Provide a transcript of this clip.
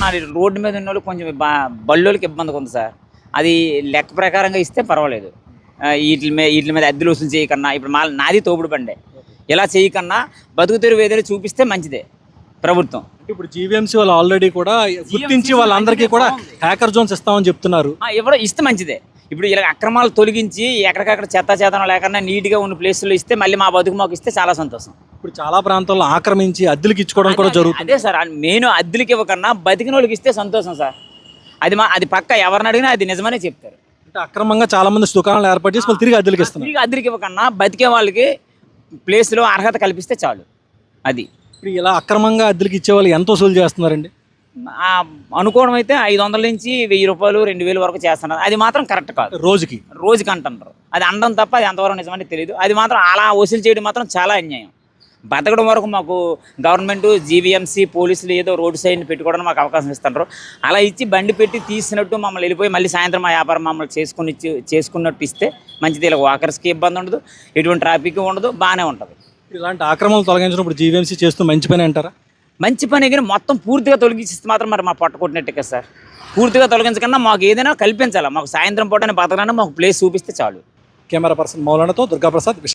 నాది రోడ్డు మీద ఉన్న వాళ్ళు కొంచెం బళ్ళోళ్ళకి ఇబ్బందిగా ఉంది సార్. అది లెక్క ప్రకారంగా ఇస్తే పర్వాలేదు. వీటి మీద అద్దెలు వసూలు చేయకన్నా, ఇప్పుడు నాది తోపుడు బండే, ఇలా చేయకన్నా బతుకు తెరువు ఏదైనా చూపిస్తే మంచిదే ప్రభుత్వం. ఇప్పుడు జీవీఎంసీ వాళ్ళు ఆల్రెడీ కూడా గుర్తించి వాళ్ళందరికీ కూడా హ్యాకర్ జోన్స్ ఇస్తామని చెప్తున్నారు. ఎవరో ఇస్తే మంచిదే. ఇప్పుడు ఇలా అక్రమాలు తొలగించి ఎక్కడికక్కడ చెత్త లేకుండా నీట్గా ఉన్న ప్లేసుల్లో ఇస్తే మళ్ళీ మా బతుకు మాకు ఇస్తే చాలా సంతోషం. ఇప్పుడు చాలా ప్రాంతాల్లో ఆక్రమించి అద్దెలకు ఇచ్చుకోవడం కూడా జరుగుతుంది. అదే సార్, మెయిన్ అద్దెలకి ఇవ్వకన్నా బతికిన వాళ్ళకి ఇస్తే సంతోషం సార్. అది పక్క ఎవరిని అడిగినా అది నిజమనే చెప్తారు. అంటే అక్రమంగా చాలా మంది దుకాణాలు ఏర్పాటు చేసి తిరిగి అద్దెలకు ఇస్తున్నారు. తిరిగి అద్దెలకి ఇవ్వకన్నా బతికే వాళ్ళకి ప్లేస్లో అర్హత కల్పిస్తే చాలు. అది ఇప్పుడు ఇలా అక్రమంగా అద్దెలకు ఇచ్చే వాళ్ళు ఎంత వసూలు చేస్తున్నారండి? అనుకోవడం అయితే 500 నుంచి 1000 రూపాయలు 2000 వరకు చేస్తున్నారు. అది మాత్రం కరెక్ట్ కాదు. రోజుకి అంటున్నారు. అది అనడం తప్ప అది ఎంతవరకు నిజమని తెలియదు. అది మాత్రం అలా వసూలు చేయడం మాత్రం చాలా అన్యాయం. బతకడం వరకు మాకు గవర్నమెంట్, జీవీఎంసీ, పోలీసులు ఏదో రోడ్డు సైడ్ పెట్టుకోవడానికి మాకు అవకాశం ఇస్తున్నారు. అలా ఇచ్చి బండి పెట్టి తీసినట్టు మమ్మల్ని వెళ్ళిపోయి మళ్ళీ సాయంత్రం మా వ్యాపారం మమ్మల్ని చేసుకున్నట్టు ఇస్తే మంచిది. ఇలా వాకర్స్కి ఇబ్బంది ఉండదు, ఎటువంటి ట్రాఫిక్ ఉండదు, బాగానే ఉంటుంది. ఇలాంటి ఆక్రమణలు తొలగించినప్పుడు జీవీఎంసీ చేస్తూ మంచి పని అంటారా? మంచి పని కానీ మొత్తం పూర్తిగా తొలగించిస్తే మాత్రం మరి మా పొట్ట కొట్టినట్టే కదా సార్. పూర్తిగా తొలగించకన్నా మాకు ఏదైనా కల్పించాలి. మాకు సాయంత్రం పూటనే బతకడానికి మాకు ప్లేస్ చూపిస్తే చాలు. కెమెరా పర్సన్ మౌలానాతో దుర్గాప్రసాద్.